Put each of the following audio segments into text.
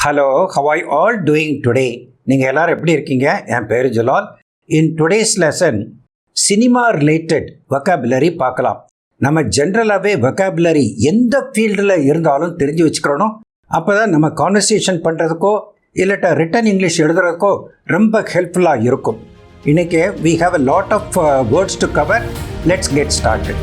Hello, how are you all doing today? நீங்கள் எல்லாரும் எப்படி இருக்கீங்க? என் பேர் Jalal. In today's lesson, cinema related vocabulary பார்க்கலாம். நம்ம ஜென்ரலாகவே vocabulary எந்த ஃபீல்டில் இருந்தாலும் தெரிஞ்சு வச்சுக்கிறோம். அப்போ தான் நம்ம கான்வர்சேஷன் பண்ணுறதுக்கோ இல்லாட்டா ரிட்டன் இங்கிலீஷ் எழுதுறதுக்கோ ரொம்ப ஹெல்ப்ஃபுல்லாக இருக்கும். இன்றைக்கி we have a lot of words to cover. Let's get started.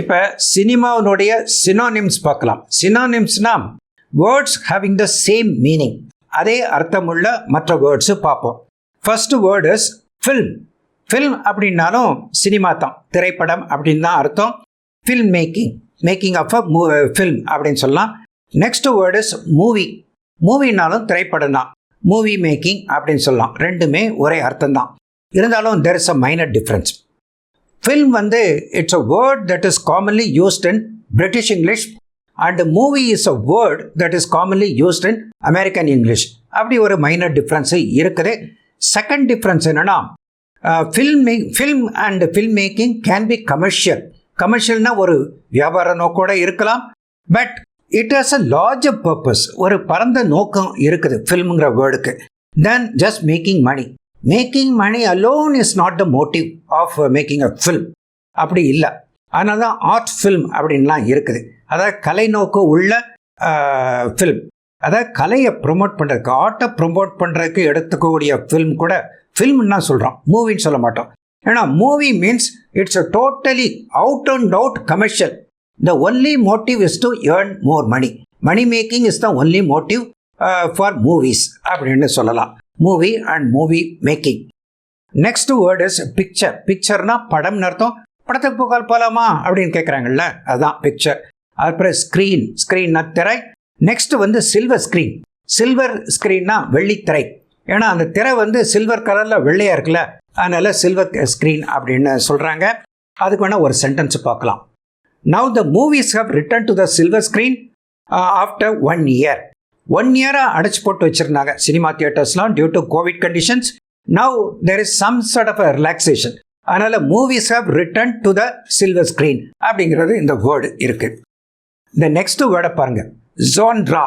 இப்போ சினிமாவினுடைய சினானிம்ஸ் பார்க்கலாம். சினானிம்ஸ்னால் words having the same meaning, அதே அர்த்தமுள்ள மற்ற வேர்ட்ஸு பார்ப்போம். First word is film. Film அப்படின்னாலும் சினிமா தான், திரைப்படம் அப்படின்னு தான் அர்த்தம். Film making of a film அப்படின்னு சொல்லலாம். Next word is movie. மூவினாலும் திரைப்படம் தான், மூவி மேக்கிங் அப்படின்னு சொல்லலாம். ரெண்டுமே ஒரே அர்த்தம் தான், இருந்தாலும் there is a minor difference. Film வந்து it's a word that is commonly used in British English and movie is a word that is commonly used in American English. அப்படி ஒரு மைனர் டிஃப்ரென்ஸு இருக்குது. செகண்ட் டிஃப்ரென்ஸ் என்னென்னா film and film making can be commercial. கமர்ஷியல்னால் ஒரு வியாபார நோக்கோடு இருக்கலாம், but it has a larger purpose, ஒரு பரந்த நோக்கம் இருக்குது ஃபில்முங்கிற வேர்டுக்கு. Then just making money. Making money alone is not the motive of making a film. அப்படி இல்லை. அதனால தான் ஆர்ட் ஃபில்ம் அப்படின்லாம் இருக்குது. அதாவது கலை நோக்கு உள்ள ஃபில்ம், அதாவது கலையை ப்ரொமோட் பண்ணுறதுக்கு, ஆர்ட்டை ப்ரொமோட் பண்ணுறதுக்கு எடுத்துக்கக்கூடிய ஃபில்ம் கூட ஃபில்ம்னா சொல்கிறோம், மூவின்னு சொல்ல மாட்டோம். ஏன்னா movie means it's a totally out and out commercial. The only motive is to earn more money. Money making is the only motive for movies அப்படின்னு சொல்லலாம். Movie and movie making. Next word is picture. பிக்சர்னா படம்னு அர்த்தம். படத்துக்கு புகழ் போகலாமா அப்படின்னு கேட்குறாங்கல்ல, அதுதான் பிக்சர். அப்புறம் ஸ்க்ரீன். ஸ்க்ரீன்னா திரை. நெக்ஸ்ட் வந்து சில்வர் ஸ்க்ரீன். சில்வர் ஸ்க்ரீன்னா வெள்ளித்திரை. ஏன்னா அந்த திரை வந்து சில்வர் கலரில் வெள்ளையாக இருக்குல்ல, அதனால் சில்வர் ஸ்க்ரீன் அப்படின்னு சொல்கிறாங்க. அதுக்கு வேணால் ஒரு சென்டென்ஸ் பார்க்கலாம். Now the movies have return to the silver screen after 1 year. 1 year அடைச்சி போட்டு வச்சுருந்தாங்க சினிமா தியேட்டர்ஸ்லாம் due to covid conditions. Now there is some sort of a relaxation. அதனால் movies have return to the silver screen அப்படிங்கிறது இந்த word இருக்குது. இந்த next வேர்டை பாருங்கள், ஜோன்ரா.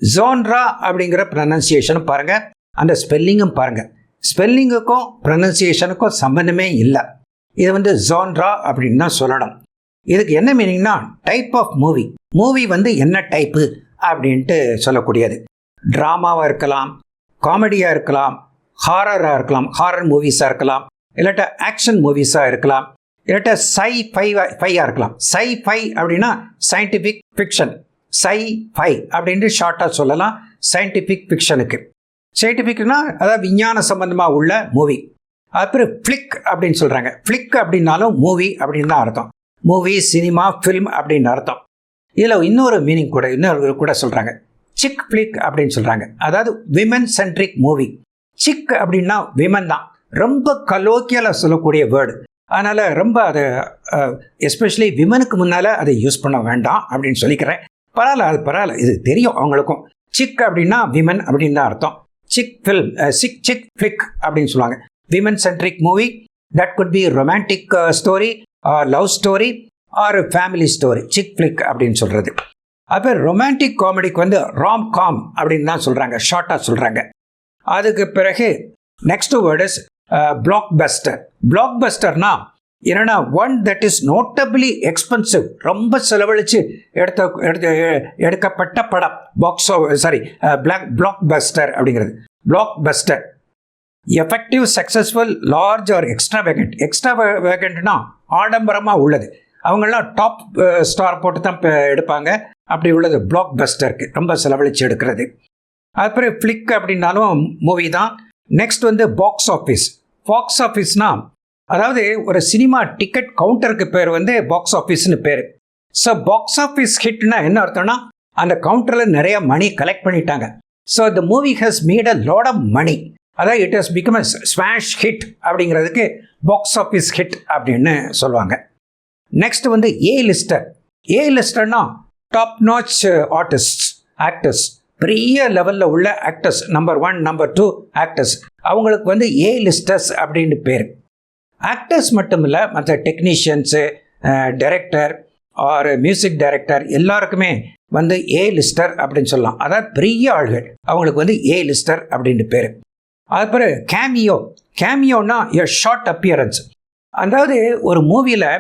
ஜோன்ரா அப்படிங்கிற ப்ரொனன்சியேஷனும் பாருங்கள், அந்த ஸ்பெல்லிங்கும் பாருங்கள். ஸ்பெல்லிங்குக்கும் ப்ரொனன்சியேஷனுக்கும் சம்மந்தமே இல்லை. இது வந்து ஜோன்ரா அப்படின்னு தான் சொல்லணும். இதுக்கு என்ன மீனிங்னா டைப் ஆஃப் மூவி. மூவி வந்து என்ன டைப்பு அப்படின்ட்டு சொல்லக்கூடியது. ட்ராமாவாக இருக்கலாம், காமெடியாக இருக்கலாம், ஹாரராக இருக்கலாம், ஹாரர் மூவிஸாக இருக்கலாம், இல்லாட்டா ஆக்ஷன் மூவிஸாக இருக்கலாம், இல்லாட்டா சை-ஃபையாக இருக்கலாம். சை-ஃபை அப்படின்னா சயின்டிஃபிக் ஃபிக்ஷன். சை-ஃபை அப்படின்ட்டு ஷார்ட்டாக சொல்லலாம் சயின்டிஃபிக் ஃபிக்ஷனுக்கு. சயின்டிஃபிக்னா அதாவது விஞ்ஞான சம்பந்தமாக உள்ள மூவி. அப்புறம் ஃப்ளிக் அப்படின்னு சொல்கிறாங்க. ஃப்ளிக் அப்படின்னாலும் மூவி அப்படின்னு தான் அர்த்தம். மூவி, சினிமா, ஃபில்ம் அப்படின்னு அர்த்தம். இதில் இன்னொரு மீனிங் கூட இன்னொரு கூட சொல்கிறாங்க, சிக் ஃப்ளிக் அப்படின்னு சொல்கிறாங்க. அதாவது விமன் சென்ட்ரிக் மூவி. சிக் அப்படின்னா விமன் தான், ரொம்ப கலோக்கியலாக சொல்லக்கூடிய வேர்டு. அதனால் ரொம்ப அதை எஸ்பெஷலி விமனுக்கு முன்னால் அதை யூஸ் பண்ண வேண்டாம் அப்படின்னு சொல்லிக்கிறேன். பரவாயில்ல, இது தெரியும் அவங்களுக்கும். சிக் அப்படின்னா விமன் அப்படின்னு தான் அர்த்தம். சிக் ஃபில்ம், சிக் ஃப்ளிக் அப்படின்னு சொல்லுவாங்க. Women centric movie, that could be romantic story or love story or family story, chick flick அப்படின்னு சொல்கிறது. அப்போ ரொமான்டிக் காமெடிக்கு வந்து ராம் காம் அப்படின்னு தான் சொல்கிறாங்க, ஷார்ட்டாக சொல்கிறாங்க. அதுக்கு பிறகு next word is blockbuster. பிளாக் பஸ்டர்னா என்னென்னா one that is notably expensive, ரொம்ப செலவழித்து எடுக்கப்பட்ட படம். பிளாக் பஸ்டர் அப்படிங்கிறது. Blockbuster effective, successful, large or extravagant. எக்ஸ்ட்ரா வேகண்ட்னா ஆடம்பரமாக உள்ளது. அவங்களாம் டாப் ஸ்டார் போட்டு தான் எடுப்பாங்க. அப்படி உள்ளது பிளாக் பஸ்டருக்கு, ரொம்ப செலவழித்து எடுக்கிறது. அப்புறம் ஃப்ளிக் அப்படின்னாலும் மூவி தான். நெக்ஸ்ட் வந்து பாக்ஸ் ஆஃபீஸ். பாக்ஸ் ஆஃபீஸ்னால் அதாவது ஒரு சினிமா டிக்கெட் கவுண்டருக்கு பேர் வந்து பாக்ஸ் ஆஃபீஸ்னு பேர். ஸோ பாக்ஸ் ஆஃபீஸ் ஹிட்னா என்ன அர்த்தம்னா அந்த கவுண்டரில் நிறைய மணி கலெக்ட் பண்ணிட்டாங்க. So the movie has made a lot of money. அதாவது it has become a smash hit அப்படிங்கிறதுக்கு பாக்ஸ் ஆஃபீஸ் ஹிட் அப்படின்னு சொல்லுவாங்க. நெக்ஸ்ட் வந்து ஏ லிஸ்டர். ஏ லிஸ்டர்னா டாப் நாச் ஆர்டிஸ்ட், ஆக்டர்ஸ், பெரிய லெவலில் உள்ள ஆக்டர்ஸ், நம்பர் 1 நம்பர் 2 ஆக்டர்ஸ், அவங்களுக்கு வந்து ஏ லிஸ்டர்ஸ் அப்படின்னு பேர். ஆக்டர்ஸ் மட்டும் இல்லை, மற்ற technicians, director or music director எல்லாருக்குமே வந்து ஏ லிஸ்டர் அப்படின்னு சொல்லலாம். அதாவது பெரிய ஆள்கள், அவங்களுக்கு வந்து ஏ லிஸ்டர் அப்படின்னு பேர். அதுக்கப்புறம் கேமியோ. கேமியோனா எ ஷார்ட் அப்பியரன்ஸ். அதாவது ஒரு மூவியில்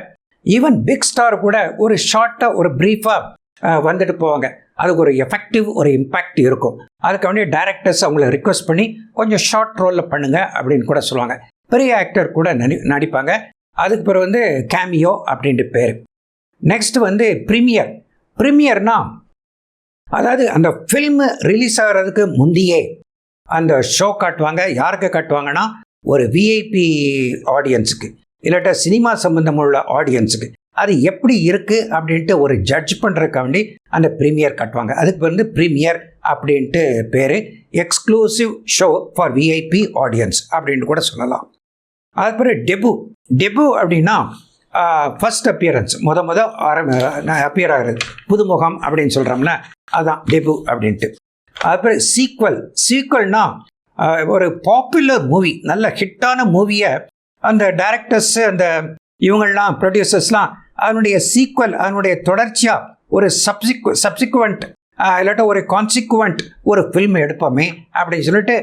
ஈவன் பிக் ஸ்டார் கூட ஒரு ஷார்ட்டாக ஒரு ப்ரீஃபாக வந்துட்டு போவாங்க. அதுக்கு ஒரு எஃபெக்டிவ் ஒரு இம்பேக்ட் இருக்கும். அதுக்கு வேண்டிய டைரக்டர்ஸ் அவங்கள ரிக்வெஸ்ட் பண்ணி கொஞ்சம் ஷார்ட் ரோலில் பண்ணுங்கள் அப்படின்னு கூட சொல்லுவாங்க. பெரிய ஆக்டர் கூட நடிப்பாங்க. அதுக்கு பிறகு வந்து கேமியோ அப்படின்ட்டு பேர். நெக்ஸ்ட் வந்து ப்ரீமியர். ப்ரீமியர்னா அதாவது அந்த ஃபில்மு ரிலீஸ் ஆகிறதுக்கு முந்தையே அந்த ஷோ காட்டுவாங்க. யாருக்கு காட்டுவாங்கன்னா ஒரு விஐபி ஆடியன்ஸுக்கு, இல்லாட்டா சினிமா சம்பந்தமுள்ள ஆடியன்ஸுக்கு அது எப்படி இருக்குது அப்படின்ட்டு ஒரு ஜட்ஜ் பண்ணுறதுக்காண்டி அந்த ப்ரீமியர் காட்டுவாங்க. அதுக்கு வந்து ப்ரீமியர் அப்படின்ட்டு பேர். Exclusive show for VIP audience அப்படின்ட்டு கூட சொல்லலாம். அதுக்கப்புறம் டெபு அப்படின்னா ஃபர்ஸ்ட் அப்பியரன்ஸ், அப்பியர் ஆகிறது, புதுமுகம் அப்படின்னு சொல்கிறோம்ல, அதுதான் டெபு அப்படின்ட்டு. அதுக்கப்புறம் சீக்வல்னா ஒரு பாப்புலர் மூவி, நல்ல ஹிட்டான மூவியை அந்த டைரக்டர்ஸு, அந்த இவங்கள்லாம் ப்ரொடியூசர்ஸ்லாம் அதனுடைய சீக்வல், அதனுடைய தொடர்ச்சியாக ஒரு சப்சிக்வெண்ட் இல்லாட்ட ஒரு கான்சிக்வெண்ட் ஒரு ஃபில்ம் எடுப்போமே அப்படின்னு சொல்லிட்டு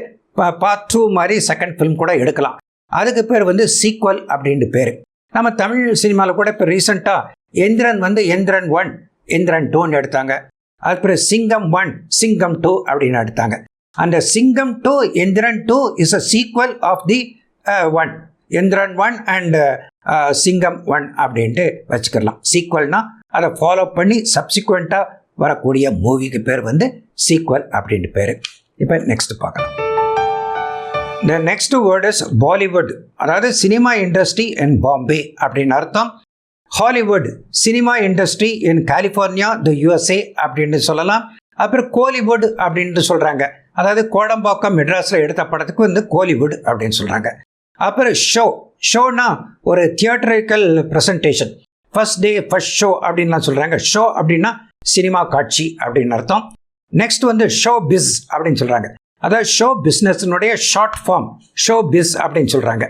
பார்ட் 2 மாதிரி செகண்ட் ஃபில்ம் கூட எடுக்கலாம். அதுக்கு பேர் வந்து சீக்வல் அப்படின்ட்டு பேர். நம்ம தமிழ் சினிமாவில் கூட இப்போ ரீசெண்டாக எந்திரன் வந்து எந்திரன் 1, எந்திரன் 2ன்னு எடுத்தாங்க. அதுக்கப்புறம் சிங்கம் 1, சிங்கம் 2 அப்படின்னு எடுத்தாங்க. அந்த Singam 2, Enthiran 2 is a sequel of the 1, Enthiran 1 and Singam 1 அப்படின்ட்டு வச்சுக்கலாம். சீக்வல்னா அதை ஃபாலோ பண்ணி சப்சிக்வெண்ட்டாக வரக்கூடிய மூவிக்கு பேர் வந்து சீக்வல் அப்படின்ட்டு பேர். இப்போ நெக்ஸ்ட் பார்க்கலாம். The next word is Bollywood. அதாவது சினிமா இண்டஸ்ட்ரி இன் பாம்பே அப்படின்னு அர்த்தம். ஹாலிவுட் சினிமா இண்டஸ்ட்ரி இன் கலிஃபோர்னியா, த USA அப்படின்னு சொல்லலாம். அப்புறம் கோலிவுட் அப்படின்ட்டு சொல்கிறாங்க. அதாவது கோடம்பாக்கம் மெட்ராஸில் எடுத்த படத்துக்கு வந்து கோலிவுட் அப்படின்னு சொல்கிறாங்க. அப்புறம் ஷோனா ஒரு theatrical presentation, first day first show அப்படின்லாம் சொல்கிறாங்க. ஷோ அப்படின்னா சினிமா காட்சி அப்படின்னு அர்த்தம். நெக்ஸ்ட் வந்து ஷோ பிஸ் அப்படின்னு சொல்கிறாங்க. அதாவது ஷோ பிஸ்னஸ்னுடைய ஷார்ட் ஃபார்ம் ஷோ பிஸ் அப்படின்னு சொல்கிறாங்க.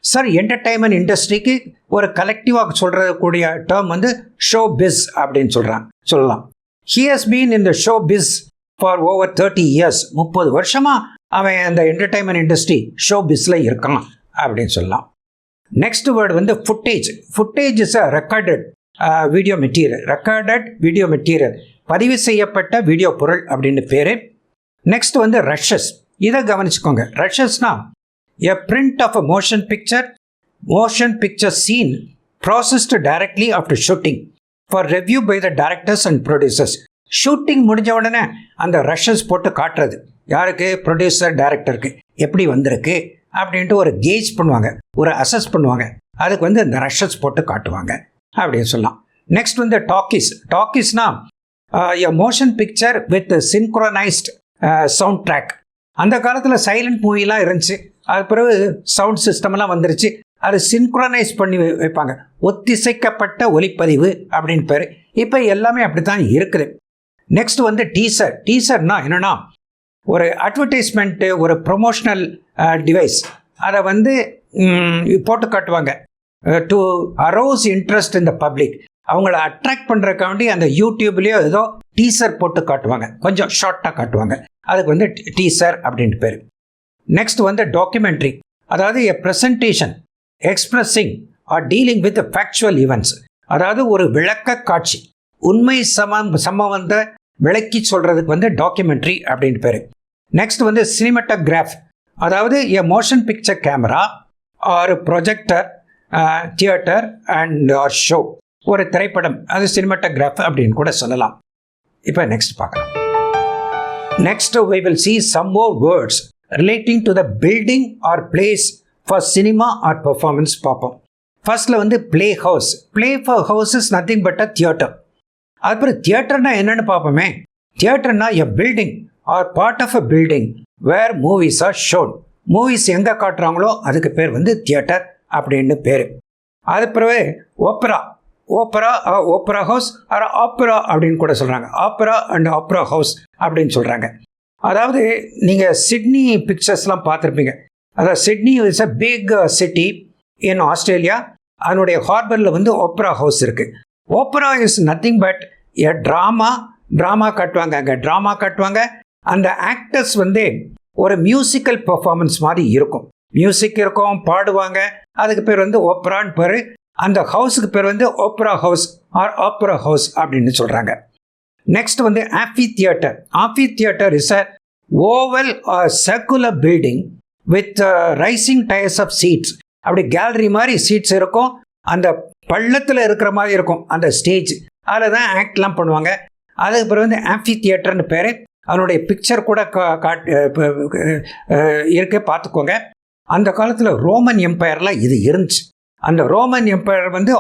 சார், என்டர்டைன்மெண்ட் இண்டஸ்ட்ரிக்கு ஒரு கலெக்டிவாக சொல்கிறக்கூடிய டேர்ம் வந்து ஷோ பிஸ் அப்படின்னு சொல்லலாம். He has been in the show பிஸ் ஃபார் ஓவர் 30 years. 30 வருஷமாக அவன் அந்த என்டர்டைன்மெண்ட் இண்டஸ்ட்ரி ஷோ பிஸில் இருக்கான் அப்படின்னு சொல்லலாம். நெக்ஸ்ட் வேர்டு வந்து footage. Footage is a recorded video material, பதிவு செய்யப்பட்ட வீடியோ பொருள் அப்படின்னு பேர். நெக்ஸ்ட் வந்து ரஷஸ். இதை கவனிச்சுக்கோங்க. ரஷஸ்னா a print of a motion picture scene processed directly after shooting for review by the directors and producers. Shooting முடிஞ்ச உடனே அந்த ரஷஸ் போட்டு காட்டுறது யாருக்கு? ப்ரொடியூசர், டைரக்டருக்கு எப்படி வந்திருக்கு அப்படின்ட்டு ஒரு கேஜ் பண்ணுவாங்க, ஒரு அசஸ் பண்ணுவாங்க. அதுக்கு வந்து அந்த ரஷஸ் போட்டு காட்டுவாங்க அப்படின்னு சொல்லலாம். நெக்ஸ்ட் வந்து டாக்கீஸ்னா a motion picture with synchronised sound track. அந்த காலத்தில் சைலண்ட் மூவிலாம் இருந்துச்சு. அது பிறகு சவுண்ட் சிஸ்டம்லாம் வந்துருச்சு. அது சின்க்ரோனைஸ் பண்ணி வைப்பாங்க, ஒத்திசைக்கப்பட்ட ஒலிப்பதிவு அப்படின்னு பேர். இப்போ எல்லாமே அப்படி தான் இருக்குது. நெக்ஸ்ட் வந்து டீசர்னா என்னென்னா ஒரு அட்வர்டைஸ்மெண்ட்டு, ஒரு ப்ரொமோஷனல் டிவைஸ். அதை வந்து போட்டு காட்டுவாங்க to arose interest in the public. அவங்கள அட்ராக்ட் பண்ணுறக்காண்டி அந்த யூடியூப்லேயோ ஏதோ டீசர் போட்டு காட்டுவாங்க, கொஞ்சம் ஷார்ட்டாக காட்டுவாங்க. அதுக்கு வந்து டீசர் அப்படின்ட்டு பேர். நெக்ஸ்ட் வந்து டாக்குமெண்ட்ரி. அதாவது a presentation expressing or dealing with factual events. அதாவது ஒரு விளக்க காட்சி, உண்மை சம்பவத்தை விளக்கி சொல்கிறதுக்கு வந்து டாக்குமெண்ட்ரி அப்படின்ட்டு பேர். நெக்ஸ்ட் வந்து சினிமாட்டோகிராஃப். அதாவது a motion picture camera or projector, theatre and or show. ஒரு திரைப்படம், அது சினிமாட்டோகிராஃப் அப்படின்னு கூட சொல்லலாம். இப்போ நெக்ஸ்ட் பார்க்கலாம். Next we will see some more words relating to the building or place for cinema or performance பார்ப்போம். ஃபர்ஸ்ட்ல வந்து play house. Play house is nothing but a theatre. அதுக்கப்புறம் தியேட்டர்னா என்னென்னு பார்ப்போமே. தியேட்டர்னா a building or part of a building where movies are shown. Movies எங்கே காட்டுறாங்களோ அதுக்கு பேர் வந்து தியேட்டர் அப்படின்னு பேர். அது பிறகு ஓப்பரா. ஓப்பரா ஓப்பரா ஹவுஸ் ஆப்பரா அப்படின்னு கூட சொல்கிறாங்க. ஆப்பரா அண்ட் ஆப்பரா ஹவுஸ் அப்படின்னு சொல்கிறாங்க. அதாவது நீங்கள் சிட்னி பிக்சர்ஸ்லாம் பார்த்துருப்பீங்க. அதாவது Sydney is a big city in Australia. அதனுடைய ஹார்பரில் வந்து ஓப்பரா ஹவுஸ் இருக்குது. Opera is nothing but a drama காட்டுவாங்க. அங்கே ட்ராமா காட்டுவாங்க. அந்த ஆக்டர்ஸ் வந்து ஒரு மியூசிக்கல் பெர்ஃபார்மன்ஸ் மாதிரி இருக்கும். மியூசிக் இருக்கும், பாடுவாங்க. அதுக்கு பேர் வந்து ஓப்பரான்னு பேர். அந்த ஹவுஸுக்கு பேர் வந்து ஓப்பரா ஹவுஸ் ஆப்பரா ஹவுஸ் அப்படின்னு சொல்கிறாங்க. நெக்ஸ்ட் வந்து amphitheatre. Amphitheatre is a oval circular building with rising tiers of seats. அப்படி கேலரி மாதிரி சீட்ஸ் இருக்கும். அந்த பள்ளத்தில் இருக்கிற மாதிரி இருக்கும் அந்த ஸ்டேஜ். அதில் தான் ஆக்ட்லாம் பண்ணுவாங்க. அதுக்கு பிறகு வந்து ஆம்பி தியேட்டர்னு பேர். அதனுடைய பிக்சர் கூட இருக்க பார்த்துக்கோங்க. அந்த காலத்தில் ரோமன் எம்பையரில் இது இருந்துச்சு. அந்த ரோமன் எம்பையர் வந்து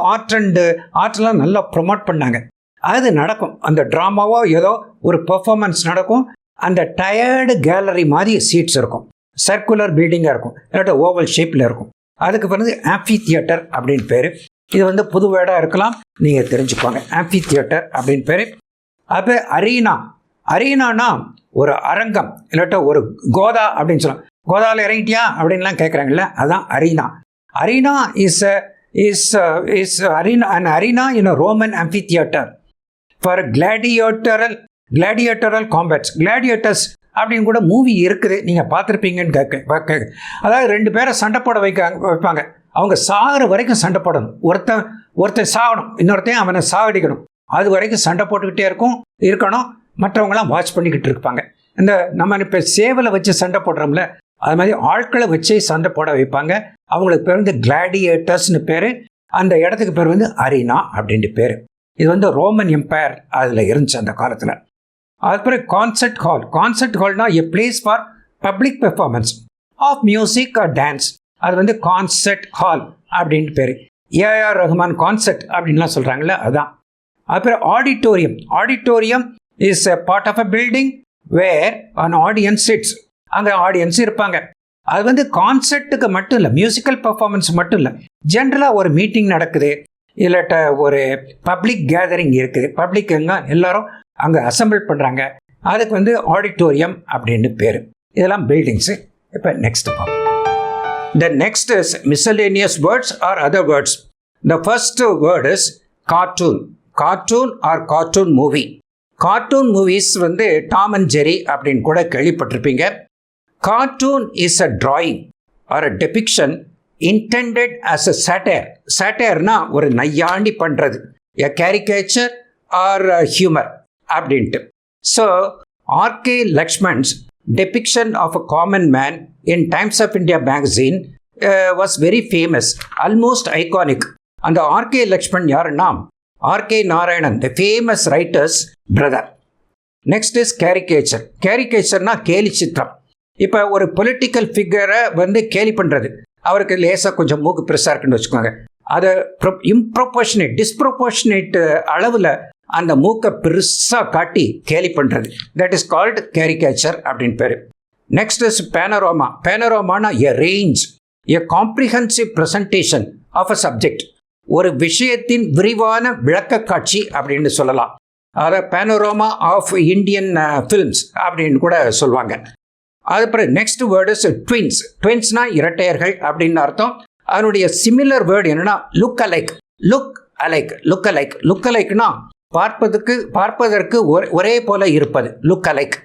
ஆர்ட்லாம் நல்லா ப்ரொமோட் பண்ணாங்க. அது நடக்கும். அந்த ட்ராமாவோ ஏதோ ஒரு பெர்ஃபார்மன்ஸ் நடக்கும். அந்த டயர்டு கேலரி மாதிரி சீட்ஸ் இருக்கும். சர்க்குலர் பில்டிங்காக இருக்கும், இல்லாட்ட ஓவல் ஷேப்பில் இருக்கும். அதுக்கு பிறகு ஆம்பி தியேட்டர் அப்படின்னு பேர். இது வந்து புது வேர்டாக இருக்கலாம், நீங்கள் தெரிஞ்சுக்கோங்க. ஆம்பி தியேட்டர் அப்படின்னு பேர். அப்போ அரீனானா ஒரு அரங்கம், இல்லாட்ட ஒரு கோதா அப்படின்னு சொல்லலாம். கோதாவில் இறங்கிட்டியா அப்படின்லாம் கேட்குறாங்கல்ல, அதுதான் arena. Arena is arena in a Roman amphitheater for gladiatorial combats. Gladiators அப்படின்னு கூட மூவி இருக்குது, நீங்கள் பார்த்துருப்பீங்கன்னு கேட்க. அதாவது 2 பேரை சண்டை போட வைப்பாங்க. அவங்க சாகிற வரைக்கும் சண்டை போடணும். ஒருத்தன் சாகணும், இன்னொருத்தையும் அவனை சாகடிக்கணும். அது வரைக்கும் சண்டை போட்டுக்கிட்டே இருக்கணும். மற்றவங்களாம் வாட்ச் பண்ணிக்கிட்டு இருப்பாங்க. இந்த நம்ம இப்போ சேவலை வச்சு சண்டை போடுறோம்ல, அது மாதிரி ஆட்களை வச்சு சண்டை போட வைப்பாங்க. அவங்களுக்கு பேர் வந்து கிளாடியேட்டர்ஸ்னு பேர். அந்த இடத்துக்கு பேர் வந்து அரீனா அப்படின்ட்டு பேர். இது வந்து ரோமன் எம்பையர் அதில் இருந்துச்சு அந்த காலத்தில். அதுக்கப்புறம் கான்சர்ட் ஹால். கான்சர்ட் ஹால்னா a place for public performance of music or dance. அது வந்து கான்சர்ட் ஹால் அப்படின்ட்டு பேர். ஏஆர் ரஹ்மான் கான்சர்ட் அப்படின்லாம் சொல்கிறாங்களே, அதுதான். அப்புறம் auditorium. Auditorium is a part of a building where an audience sits. அங்கே ஆடியன்ஸ் இருப்பாங்க. அது வந்து கான்சர்ட்டுக்கு மட்டும் இல்லை, மியூசிக்கல் பர்ஃபார்மன்ஸ் மட்டும் இல்லை, ஜென்ரலாக ஒரு மீட்டிங் நடக்குது, இல்லாட்ட ஒரு பப்ளிக் கேதரிங் இருக்குது, பப்ளிக் எல்லாரும் அங்கே அசம்பிள் பண்ணுறாங்க, அதுக்கு வந்து ஆடிட்டோரியம் அப்படின்னு பேர். இதெல்லாம் பில்டிங்ஸு. இப்போ நெக்ஸ்ட் பார்ப்போம். The next is miscellaneous words or other words. The first word is cartoon. Cartoon or cartoon movie. Cartoon movies வந்து டாம் அண்ட் ஜெரி அப்படின்னு கூட கேள்விப்பட்டிருப்பீங்க. Cartoon is a drawing or a depiction intended as a satire. சேட்டர்னா ஒரு நையாண்டி பண்ணுறது, a caricature or humour அப்படின்ட்டு. So RK Laxman's depiction of a common man in Times of India magazine was very famous, almost iconic. And R.K. Lakshman yarna R.K. Narayanan, the famous writer's brother. Next is caricature. Caricature na கேலி சித்திரம். இப்போ ஒரு political ஃபிகரை வந்து கேலி பண்ணுறது, அவருக்கு லேசாக கொஞ்சம் மூக்கு பெருசாக இருக்குன்னு வச்சுக்கோங்க, அதை டிஸ்ப்ரொபோர்ஷனேட் அளவில் அந்த மூக்கை பெருசாக காட்டி கேலி பண்ணுறது, தட் இஸ் கால்டு கேரிகேச்சர் அப்படின்னு பேர். Next is panorama. பேனரோமானா a range, a comprehensive presentation of a subject, ஒரு விஷயத்தின் விரிவான விளக்க காட்சி அப்படின்னு சொல்லலாம். அதை பேனரோமா ஆஃப் இந்தியன் ஃபில்ம்ஸ் அப்படின்னு கூட சொல்லுவாங்க. அதுக்கப்புறம் நெக்ஸ்ட் வேர்டு இஸ் ட்வின்ஸ். ட்வின்ஸ்னா இரட்டையர்கள் அப்படின்னு அர்த்தம். அதனுடைய சிமிலர் வேர்டு என்னன்னா லுக் அலைக். லுக் அலைக்னா பார்ப்பதற்கு ஒரே போல இருப்பது, look alike.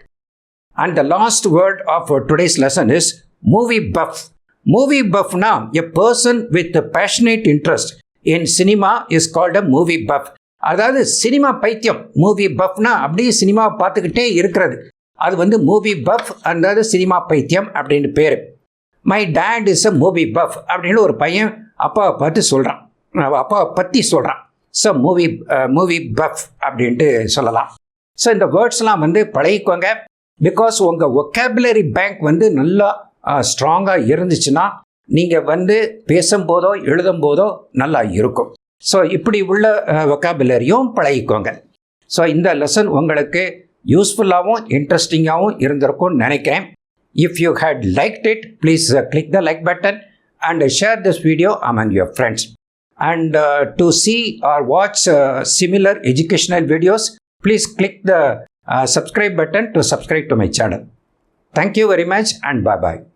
And the last word of today's lesson is movie buff. Movie பஃப்னா a person with passionate interest in cinema is called a movie buff. அதாவது சினிமா பைத்தியம். மூவி பஃப்னா அப்படியே சினிமாவை பார்த்துக்கிட்டே இருக்கிறது, அது வந்து மூவி பஃப், அதாவது சினிமா பைத்தியம் அப்படின்னு பேர். My dad is a movie puff அப்படின்னு ஒரு பையன் அப்பாவை பார்த்து சொல்கிறான், அப்பாவை பற்றி சொல்கிறான். ஸோ மூவி பஃப் அப்படின்ட்டு சொல்லலாம். ஸோ இந்த வேர்ட்ஸ்லாம் வந்து பழகிக்கோங்க. பிகாஸ் உங்கள் ஒக்காபுலரி பேங்க் வந்து நல்லா ஸ்ட்ராங்காக இருந்துச்சுன்னா நீங்கள் வந்து பேசும்போதோ எழுதும்போதோ நல்லா இருக்கும். ஸோ இப்படி உள்ள ஒக்காபுலரியும் பழகிக்கோங்க. ஸோ இந்த லெசன் உங்களுக்கு யூஸ்ஃபுல்லாகவும் இன்ட்ரெஸ்டிங்காகவும் இருந்திருக்கும்னு நினைக்கிறேன். If you had liked it, please click the like button and share this video among your friends. And to see or watch similar educational videos, please click the subscribe button to subscribe to my channel. Thank you very much and bye-bye.